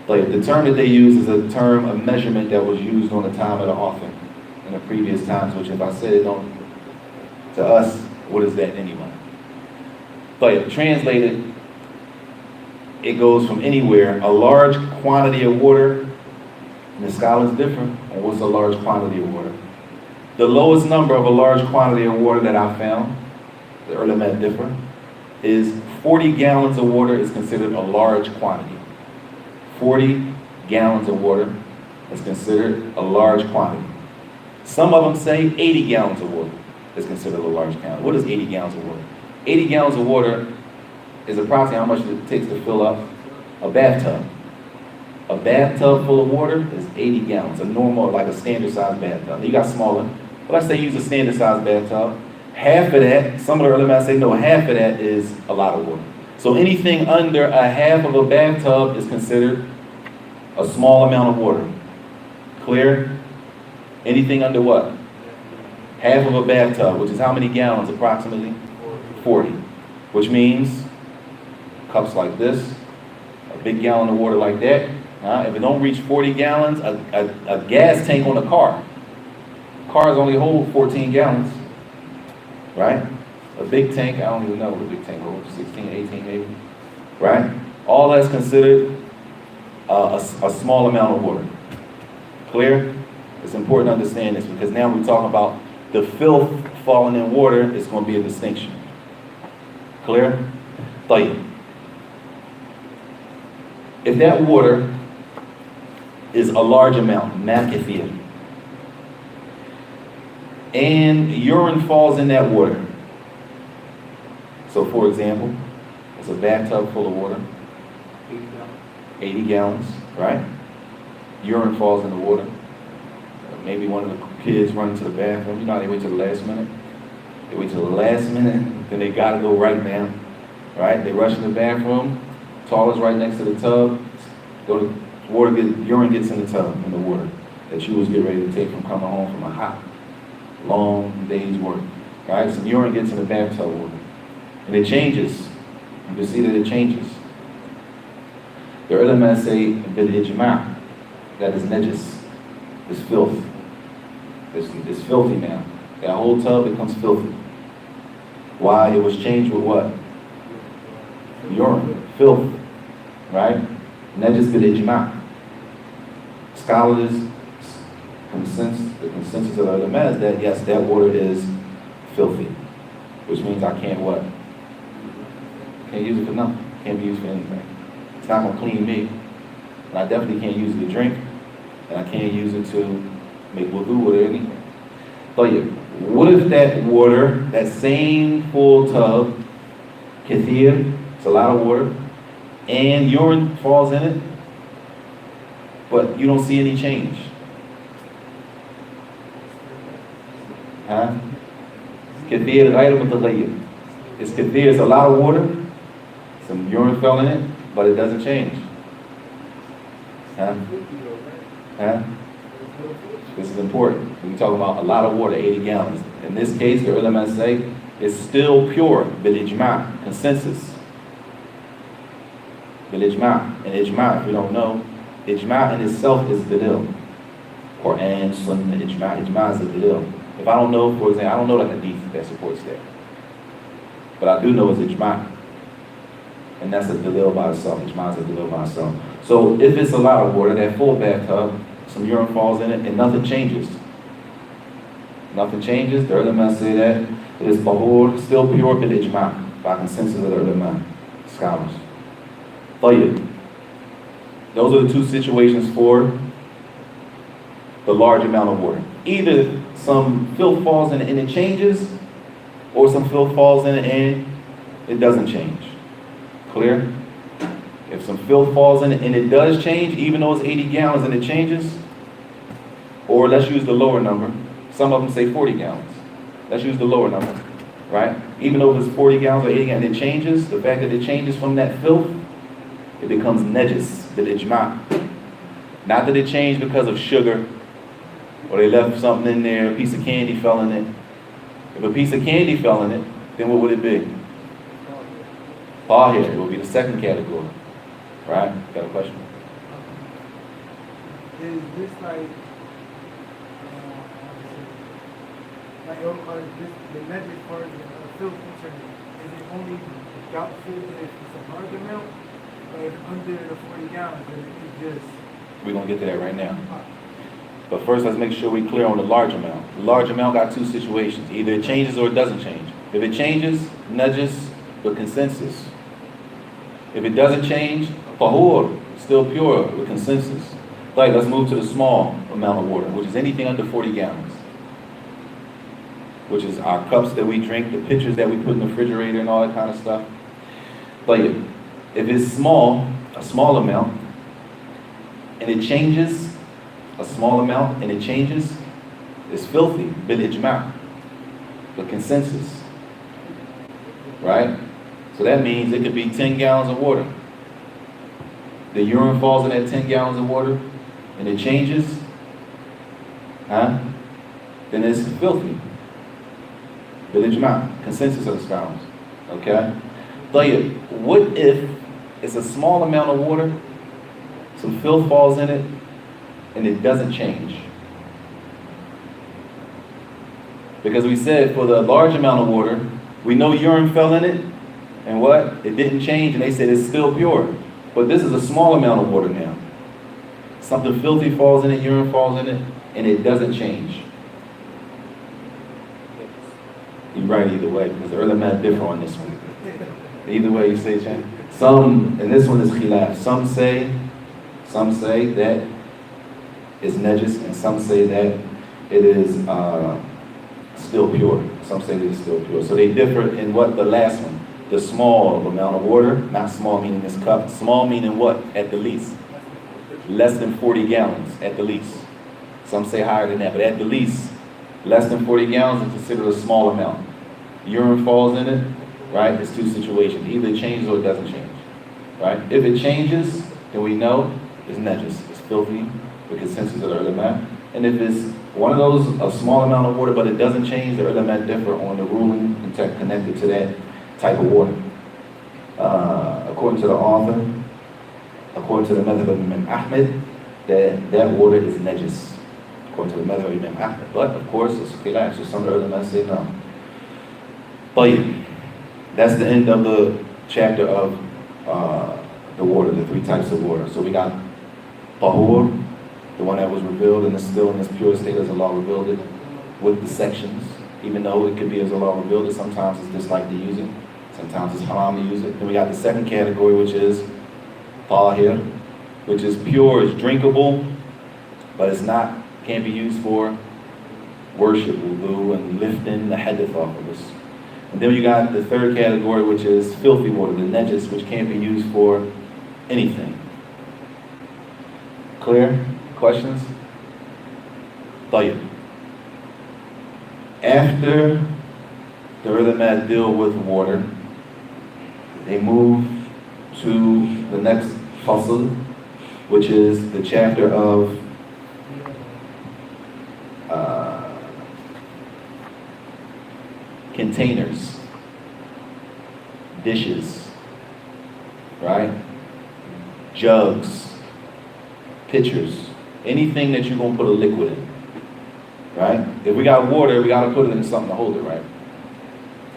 Like, the term that they use is a term, a measurement that was used on the time of the author in the previous times, which if I said it don't, to us, what is that anyway? But translated, it goes from anywhere, a large quantity of water, and the scholars differ on what's a large quantity of water. The lowest number of a large quantity of water that I found, the ulama differ, is 40 gallons of water is considered a large quantity. 40 gallons of water is considered a large quantity. Some of them say 80 gallons of water is considered a large quantity. What is 80 gallons of water? 80 gallons of water is approximately how much it takes to fill up a bathtub. A bathtub full of water is 80 gallons, a normal, like a standard size bathtub. You got smaller, but let's say use a standard size bathtub. Half of that, some of the ulama say no, half of that is a lot of water. So anything under a half of a bathtub is considered a small amount of water. Clear? Anything under what? Half of a bathtub, which is how many gallons approximately? 40. Which means cups like this, a big gallon of water like that. If it don't reach 40 gallons, a gas tank on a car. Cars only hold 14 gallons, right? A big tank, I don't even know what a big tank holds, 16, 18 maybe, right? All that's considered a small amount of water. Clear? It's important to understand this, because now we're talking about the filth falling in water. It's going to be a distinction. Clear? طيب. If that water is a large amount, ma kathir, and urine falls in that water. So for example, it's a bathtub full of water, 80 gallons, right? Urine falls in the water. Maybe one of the kids run to the bathroom. You know how they wait till the last minute? They wait till the last minute, then they gotta go right now, right? They rush in the bathroom, toilet's right next to the tub, urine gets in the tub, in the water that you was getting ready to take from coming home from a hot, long day's work, right? So urine gets in the bathtub water, and it changes. You can see that it changes. The ulama say, bil ijma', that is najis, is filth. It's filthy now. That whole tub becomes filthy. Why? It was changed with what? urine, filth, right? Najis bil ijma'. Scholars the consensus of the ulama is that yes, that water is filthy, which means I can't what? Can't use it for nothing. Can't be used for anything. It's not gonna clean me, and I definitely can't use it to drink, and I can't use it to make wudu or anything. So yeah, what if that water, that same full tub, kathir, it's a lot of water, and urine falls in it, but you don't see any change? Huh? Kathir ghayr mutaghayyir. It's kathir, it's a lot of water, some urine fell in it, but it doesn't change. Huh? Huh? This is important. We're talking about a lot of water, 80 gallons. In this case, the ulama say it's still pure, bil ijma', consensus. Bil ijma'. And ijma', if you don't know, ijma' in itself is dalil. Quran, Sunnah, ijma'. Ijma' is a dalil. If I don't know, for example, I don't know the hadith that supports that. But I do know it's ijma'. And that's a dalil by itself. Ijma' is a dalil by itself. So if it's a lot of water, that full bathtub, some urine falls in it, and nothing changes. Nothing changes. The ulama say that it is tahur, still pure bil ijma', by consensus of the ulama, scholars. Tayyib. Those are the two situations for the large amount of water. Either some filth falls in it and it changes, or some filth falls in it and it doesn't change. Clear? If some filth falls in it and it does change, even though it's 80 gallons and it changes, or let's use the lower number. Some of them say 40 gallons. Let's use the lower number, right? Even though it's 40 gallons or 80 gallons, it changes. The fact that it changes from that filth, it becomes najis, bil ijma'. Not that it changed because of sugar, or they left something in there, a piece of candy fell in it. If a piece of candy fell in it, then what would it be? Tahir, it would be the second category. Right? Got a question? Is this like the magic part of the filth concerning? Is it only doubtful if it's a large amount, or if under the 40 gallons, then it just... We're going to get to that right now. But first, let's make sure we're clear on the large amount. The large amount got two situations. Either it changes or it doesn't change. If it changes, najis, the consensus. If it doesn't change, tahur, still pure, with consensus. Like, let's move to the small amount of water, which is anything under 40 gallons. Which is our cups that we drink, the pitchers that we put in the refrigerator and all that kind of stuff. Like, if it's small, a small amount, and it changes, a small amount, and it changes, it's filthy, bil ijma', the consensus. Right? So that means it could be 10 gallons of water. The urine falls in that 10 gallons of water, and it changes, then it's filthy. Bil ijma', consensus of the scholars. Okay? Tayyib, what if it's a small amount of water, some filth falls in it, and it doesn't change? Because we said for the large amount of water, we know urine fell in it, and what? It didn't change, and they said it's still pure. But this is a small amount of water now. Something filthy falls in it, urine falls in it, and it doesn't change. You're right either way, because the early man differ on this one. Either way you say, Chan. Some, and this one is khilaf. Some say that it's najis, and some say that it is still pure. Some say that it's still pure. So they differ in what? The last one. The small amount of water, not small meaning this cup. Small meaning what? At the least. Less than 40 gallons, at the least. Some say higher than that, but at the least, less than 40 gallons is considered a small amount. Urine falls in it, right? It's two situations. Either it changes or it doesn't change, right? If it changes, then we know it's najis. It's filthy, the consensus of the ulama. And if it's one of those, a small amount of water, but it doesn't change, the ulama differ on the ruling connected to that type of water. According to the author, according to the madhab of Imam Ahmed, that water is najis. According to the madhab of Imam Ahmed. But of course, it's khilaf, so some of the ulama say no. Tayyib. That's the end of the chapter of the water, the three types of water. So we got tahur, the one that was revealed and is still in this pure state as Allah revealed it, with the sections. Even though it could be as Allah revealed it, sometimes it's just like to use it. Sometimes it's haram to use it. Then we got the second category, which is tahir, which is pure, it's drinkable, but it's not, can't be used for worship, wudu, and lifting the hadith off of us. And then you got the third category, which is filthy water, the najis, which can't be used for anything. Clear? Questions? Tayyib. After the ulama deal with water, they move to the next fasl, which is the chapter of containers, dishes, right? Jugs, pitchers, anything that you're going to put a liquid in, right? If we got water, we got to put it in something to hold it, right?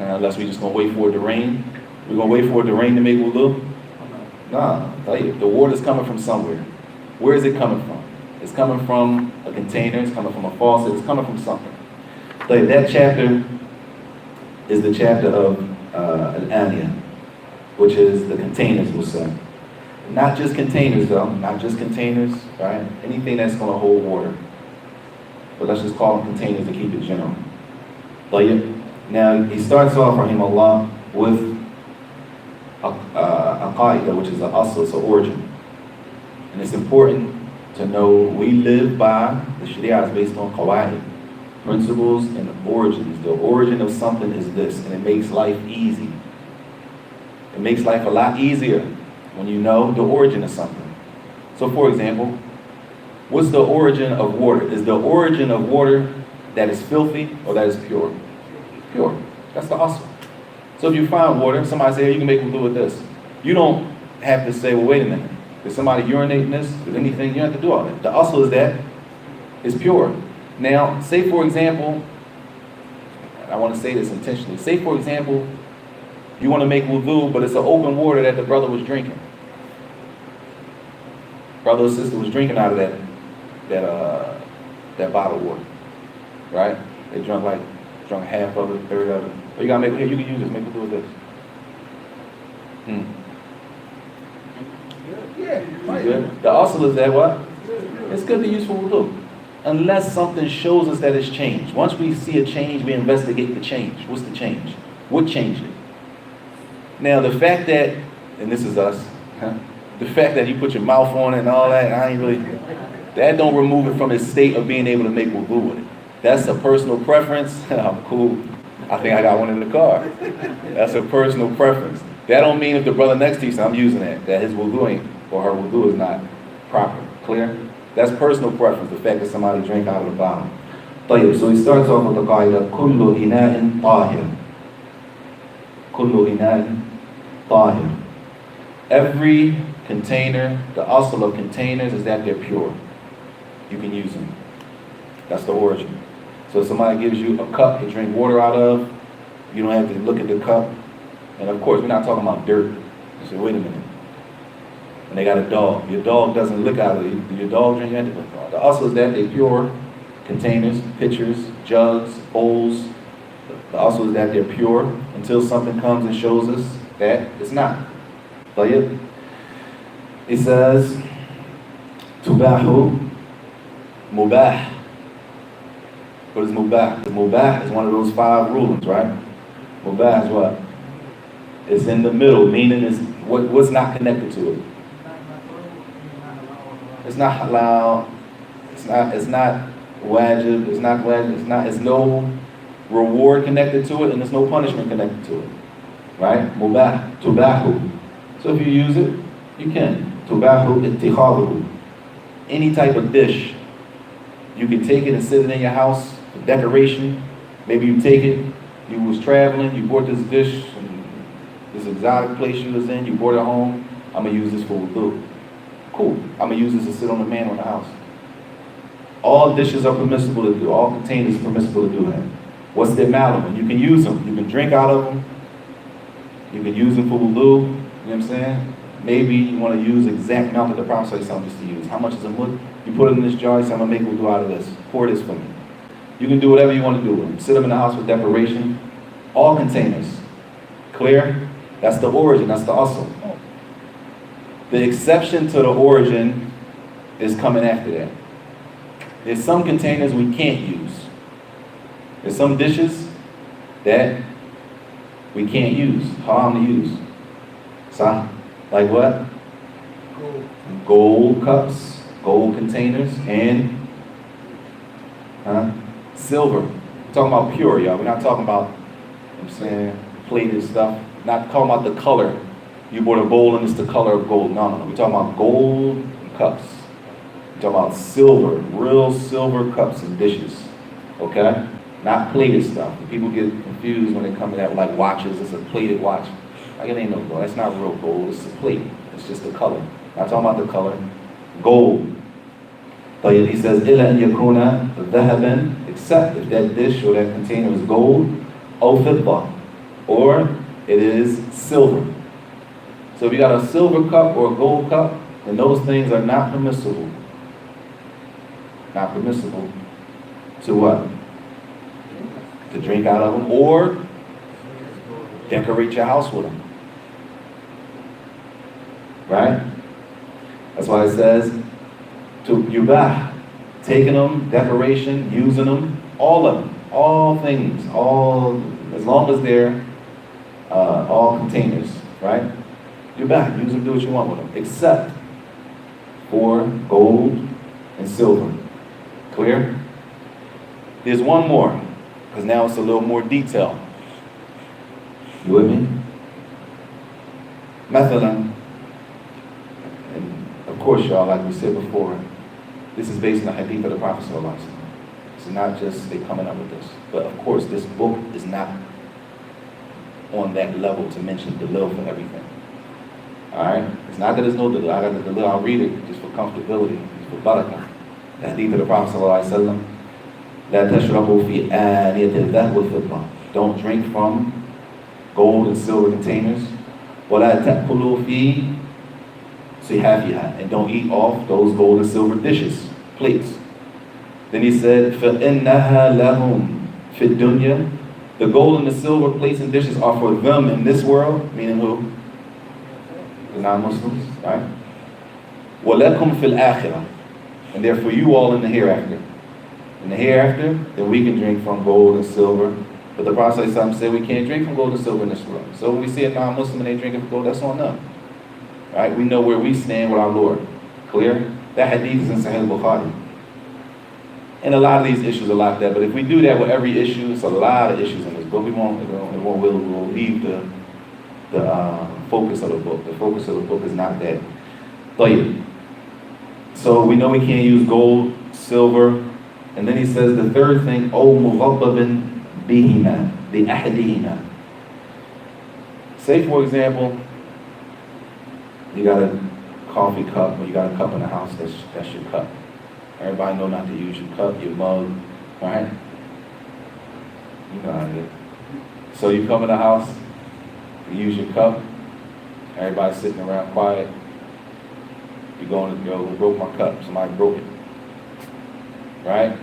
And unless we just going to wait for it to rain. We're going to wait for it to rain to make wudu? Nah, I'll tell you, the water's coming from somewhere. Where is it coming from? It's coming from a container, it's coming from a faucet, it's coming from something. Like that chapter is the chapter of Al-Aniya, which is the containers, we'll say. Not just containers though, not just containers, right? Anything that's going to hold water. But let's just call them containers to keep it general. Now, he starts off, rahimahullah, with a qaida, which is an asl, it's an origin. And it's important to know we live by, the sharia is based on qawaid, principles and origins. The origin of something is this, and it makes life easy. It makes life a lot easier when you know the origin of something. So for example, what's the origin of water? Is the origin of water that is filthy or that is pure? Pure. That's the asl. So if you find water, somebody say, hey, you can make wudu with this. You don't have to say, well, wait a minute. Did somebody urinate in this? Did anything? You don't have to do all that. The asl is that it's pure. Now, say for example, I want to say this intentionally. Say for example, you want to make wudu, but it's an open water that the brother was drinking. Brother or sister was drinking out of that bottled water, right? They drunk half of it, third of it. But you gotta make, here, you can use this, make wudu with this. Yeah, good. The asl is that what? It's good to use for wudu. Unless something shows us that it's changed. Once we see a change, we investigate the change. What's the change? What changed it? Now the fact that, and this is us, the fact that you put your mouth on it and all that, that don't remove it from its state of being able to make wudu with it. That's a personal preference. I'm cool. I think I got one in the car. That's a personal preference. That don't mean if the brother next to you says, I'm using that his wudu ain't, or her wudu is not proper. Clear? That's personal preference, the fact that somebody drank out of the bottle. So he starts off with the qaida, kullu ina'in tahir. Kullu ina'in tahir. Every container, the asl of containers is that they're pure. You can use them. That's the origin. So if somebody gives you a cup to drink water out of, you don't have to look at the cup. And of course, we're not talking about dirt. You say, wait a minute. And they got a dog. Your dog doesn't lick out of it. Your dog drink out of it. The asl is that they're pure containers, pitchers, jugs, bowls. The asl is that they're pure until something comes and shows us that it's not. It says, tubahu mubah. What is mubah? Mubah is one of those 5 rulings, right? Mubah is what? It's in the middle, meaning it's what's not connected to it. It's not halal. It's not wajib. It's no reward connected to it, and there's no punishment connected to it. Right? Mubah, tubahu. So if you use it, you can. Tubahu ittikhadhu. Any type of dish. You can take it and sit it in your house for decoration. Maybe you take it, you was traveling, you bought this dish from this exotic place you was in, you brought it home. I'm going to use this for wudu. Cool. I'm going to use this to sit on the mantle in the house. All dishes are permissible to do. All containers are permissible to do that. What's their malum? You can use them. You can drink out of them. You can use them for wudu. You know what I'm saying? maybe you want to use the exact amount that the Prophet used to use. How much is a mud? You put it in this jar, you say, I'm going to make wudu out of this. Pour this for me. You can do whatever you want to do with them. Sit them in the house for decoration. All containers. Clear? That's the origin, that's the asl. The exception to the origin is coming after that. There's some containers we can't use. There's some dishes that we can't use, haram to use. So, like what? Gold cups, gold containers, and silver. We're talking about pure, y'all. We're not talking about, I'm saying, plated stuff. Not talking about the color. You bought a bowl and it's the color of gold. No. We're talking about gold cups. We're talking about silver, real silver cups and dishes. Okay? Not plated stuff. People get confused when they come to that like watches. It's a plated watch. Like it ain't no gold. That's not real gold. It's a plate. It's just the color. Not talking about the color. Gold. But he says, إِلَّا أَن يَكُونَ ذَهَبًا, except if that dish or that container is gold, أو فضة, or it is silver. So if you got a silver cup or a gold cup, then those things are not permissible. Not permissible to what? To drink out of them or decorate your house with them. Right? That's why it says to yubah, taking them, decoration, using them, all of them, all things, all, as long as they're all containers, right? Yubah, use them, do what you want with them, except for gold and silver. Clear? There's one more, because now it's a little more detail. You with me? Mathalan, and of course, y'all, like we said before, this is based on the hadith of the Prophet ﷺ. It's not just they coming up with this. But of course, this book is not on that level to mention dalil for everything. Alright? It's not that there's no dalil. I got the dalil, I'll read it just for comfortability, just for barakah. The hadith of the Prophet ﷺ, لا تشربوا في آنية الذهب والفضة. Don't drink from gold and silver containers. ولا تأكلوا في صحافها. And don't eat off those gold and silver dishes, plates. Then he said, فإنها لهم في الدنيا. The gold and the silver plates and dishes are for them in this world, meaning who? The non-Muslims, right? وَلَكُمْ فِي الْآخِرَةِ. And they're for you all in the hereafter. In the hereafter, then we can drink from gold and silver. But the Prophet said we can't drink from gold and silver in this world. So when we see a non-Muslim and they drinking from gold, that's on them. Right? We know where we stand with our Lord. Clear? That hadith is in Sahih Bukhari. And a lot of these issues are like that. But if we do that with every issue, it's a lot of issues in this book. We'll leave the focus of the book. The focus of the book is not that. So we know we can't use gold, silver. And then he says the third thing, أو مغضب بهما بأحدهما. Say for example, you got a coffee cup or you got a cup in the house, that's your cup. Everybody know not to use your cup, your mug, right? You know how it is. So you come in the house, you use your cup, everybody's sitting around quiet. You going to go, who broke my cup? Somebody broke it. Right?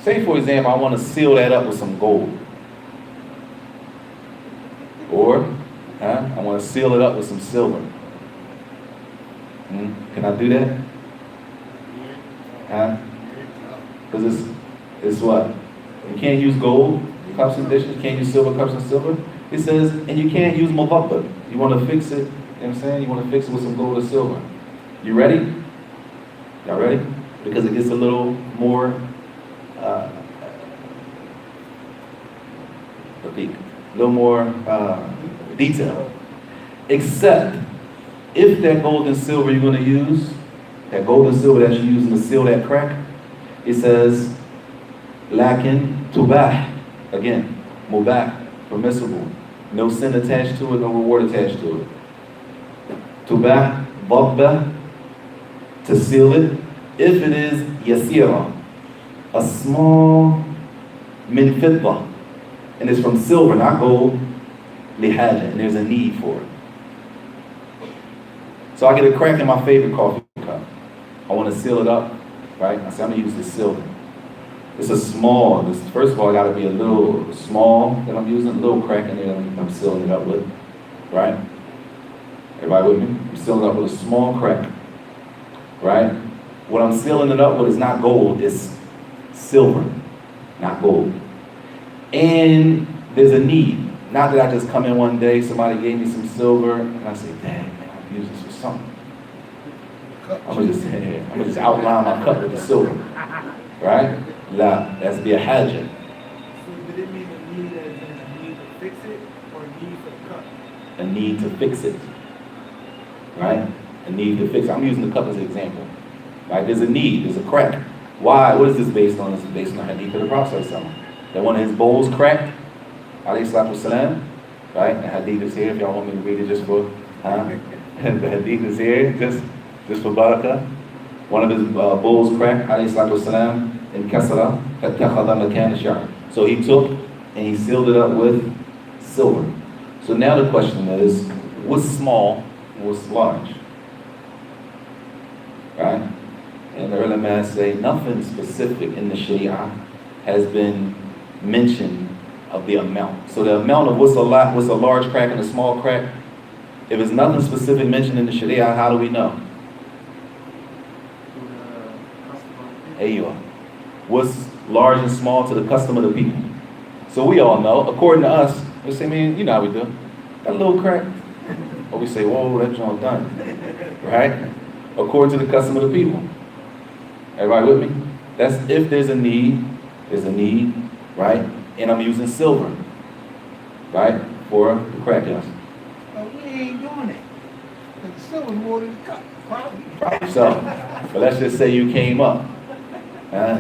Say for example, I want to seal that up with some gold. Or, I want to seal it up with some silver. Can I do that? Because it's what? You can't use gold cups and dishes, you can't use silver cups and silver. It says, and you can't use mubabbad. You want to fix it, you know what I'm saying? You want to fix it with some gold or silver. You ready? Y'all ready? Because it gets a little more detail. Except if that gold and silver you're going to use, that gold and silver that you're using to seal that crack, it says lakin tubah. Again, mubah, permissible. No sin attached to it, no reward attached to it. Tubah, dabba, to seal it. If it is yasira, a small min fidda, and it's from silver, not gold, lihaja, and there's a need for it. So I get a crack in my favorite coffee cup. I want to seal it up, right? I say I'm gonna use this silver. It's a small, first of all, I gotta be a little small that I'm using, a little crack in there that I'm sealing it up with, right? Everybody with me? I'm sealing it up with a small crack, right? What I'm sealing it up with is not gold, it's silver, not gold. And there's a need. Not that I just come in one day, somebody gave me some silver, and I say, dang, man, I'm using this for something. I'm gonna just outline my cup with the silver, right? La, that's be a haja. So did it mean a need as in a need to fix it, or a need for the cup? A need to fix it, right? A need to fix it. I'm using the cup as an example, right? There's a need, there's a crack. Why? What is this based on? This is based on the hadith of the Prophet that one of his bowls cracked, alayhi salatu wasalam, right? The hadith is here if y'all want me to read it just for, the hadith is here just for barakah. One of his bowls cracked, alayhi salatu wasalam, in kasra, so he took and he sealed it up with silver. So now the question is, what's small and what's large? Right? And the ulama say nothing specific in the Sharia has been mentioned of the amount. So the amount of what's a large crack and a small crack, if there's nothing specific mentioned in the Sharia, how do we know? Ayyuh. What's large and small to the custom of the people? So we all know, according to us, we say, man, you know how we do. Got a little crack. Or we say, whoa, that joint done. Right? According to the custom of the people. Everybody with me? That's if there's a need, right? And I'm using silver, right? For the crack, yes. But we ain't doing it. Because the silver's more than the cup. Probably. So, but let's just say you came up.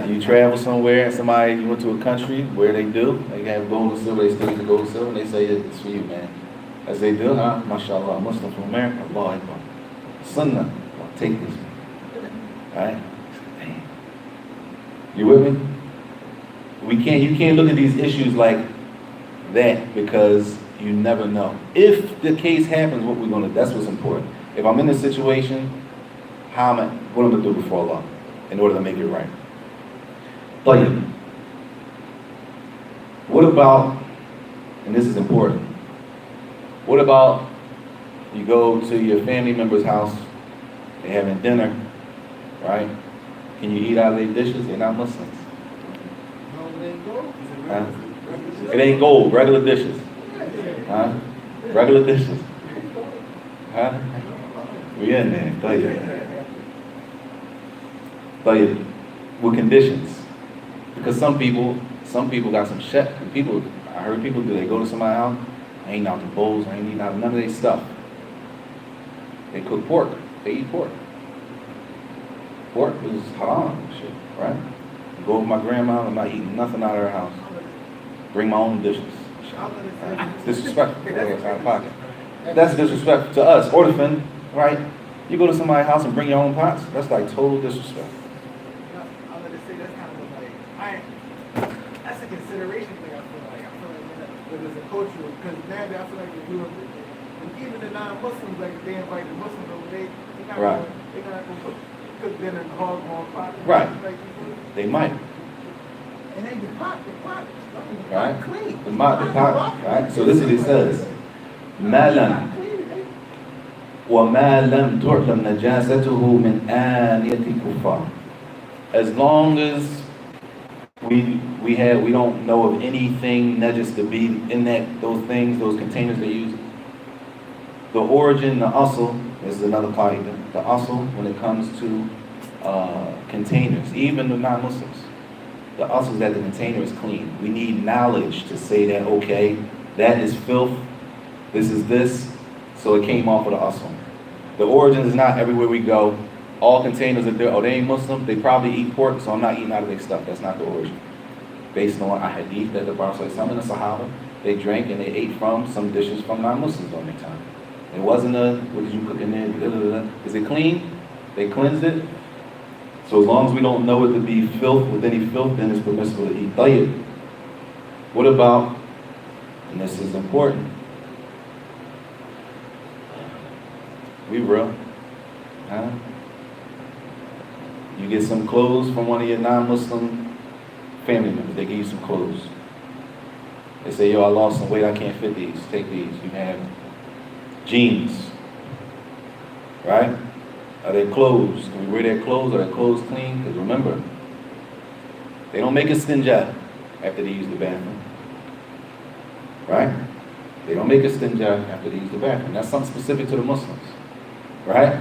You travel somewhere and you went to a country where they have gold and silver, they still use the gold and silver, and they say it's for you, man. As they do, mashallah, Muslim from America, Allah Akbar. Sunnah, take this, right? You with me? You can't look at these issues like that because you never know. If the case happens, that's what's important. If I'm in this situation, what am I gonna do before Allah in order to make it right? Tayyib. What about, and this is important, what about you go to your family member's house, they're having dinner, right? Can you eat out of their dishes? They're not Muslims. No, it ain't gold. It ain't gold, regular dishes. Regular dishes. We in there, Tayyib. Tayyib. With conditions. Because some people got some chef. I heard people they go to somebody's house, ain't out the bowls, ain't eating out none of their stuff. They cook pork. They eat pork. Pork is haram and shit, right? Go with my grandma, I'm not eating nothing out of her house. Bring my own dishes. Disrespectful. That's out of pocket. That's disrespectful to us. Orphan, right? You go to somebody's house and bring your own pots, that's like total disrespect. That's a consideration thing. I feel like there's a cultural, because nowadays I feel like they do it, and even the non-Muslims, like they invite the Muslims over, they not right. They're not gonna cook dinner in the hog on pot. Right. Like, they might. And then the pot right? clean. The pot, right? So this is what it says. Malam. وَمَا لَمْ تُعْلَمْ نَجَاسَتُهُ مِنْ آنِيَةِ الْكُفَّارِ. As long as we don't know of anything najis to be in those containers they use. The origin, the asl, is another qaida. The asl, when it comes to containers, even the non-Muslims, the asl is that the container is clean. We need knowledge to say that, okay, that is filth, this is this, so it came off of the asl. The origin is not everywhere we go. All containers are there. Oh, they ain't Muslim. They probably eat pork, so I'm not eating out of their stuff. That's not the origin. Based on a hadith that the Prophet, some of the Sahaba, they drank and they ate from some dishes from non-Muslims on their time. It wasn't what did you cook in there? Is it clean? They cleansed it. So as long as we don't know it to be filth with any filth, then it's permissible to eat tayyib. What about, and this is important, we real, Huh? You get some clothes from one of your non-Muslim family members. They give you some clothes. They say, yo, I lost some weight. I can't fit these. Take these. You have jeans. Right? Are they clothes? Can we wear their clothes? Are their clothes clean? Because remember, they don't make a stinja after they use the bathroom. Right? They don't make a stinja after they use the bathroom. That's something specific to the Muslims. Right?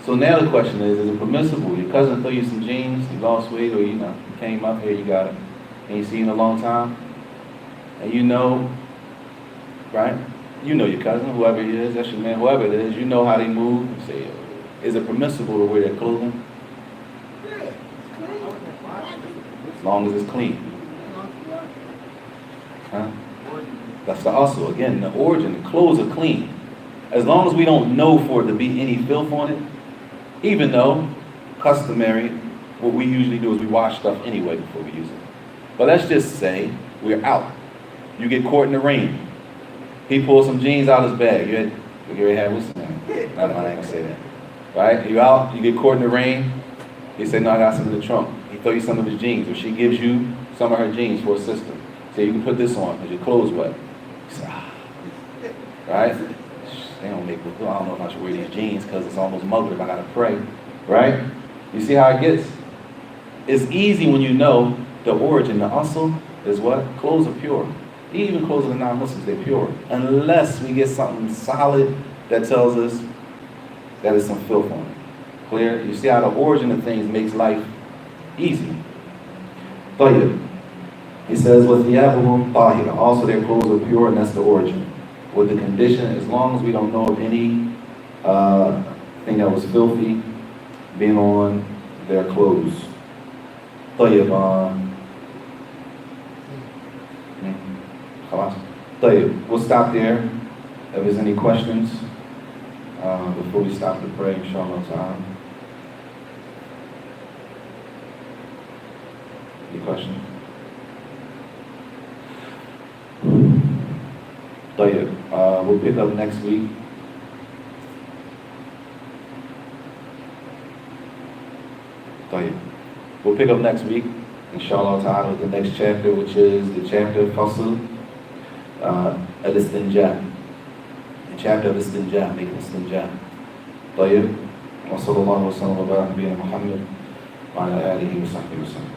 So now the question is it permissible? Your cousin threw you some jeans, you lost weight, or you came up here, you got it, and you seen in a long time, and you know, right? You know your cousin, whoever he is, that's your man, whoever it is, you know how they move. You say, is it permissible to wear their clothing? Yeah. As long as it's clean. Huh? That's the also, again, the origin, the clothes are clean. As long as we don't know for it to be any filth on it, even though customary, what we usually do is we wash stuff anyway before we use it. But let's just say we're out. You get caught in the rain. He pulls some jeans out of his bag. You already had what's his name? No, I ain't gonna say that. Right? You out, you get caught in the rain. He said, no, I got some in the trunk. He throw you some of his jeans, or she gives you some of her jeans for a sister. Say, you can put this on because your clothes wet. You say, right? They don't make me feel, I don't know if I should wear these jeans because it's almost Maghrib, I gotta pray. Right? You see how it gets? It's easy when you know the origin. The asl is what? Clothes are pure. Even clothes of the non-Muslims, they're pure. Unless we get something solid that tells us that there's some filth on it. Clear? You see how the origin of things makes life easy. طيب. He says, وَثِيَابُهُمْ طَاهِرًا. Also their clothes are pure, and that's the origin. With the condition, as long as we don't know of any thing that was filthy being on their clothes. طيب. طيب. We'll stop there. If there's any questions before we stop to pray, inshallah ta'ala. Any questions? طيب. We'll pick up next week. طيب. We'll pick up next week, inshallah ta'ala, with the next chapter, which is the chapter of Fasl al-Istinja. The chapter of Istinja, making Istinja. طيب. وصلى الله وسلم وبارك على نبينا محمد وعلى آله وصحبه وسلم.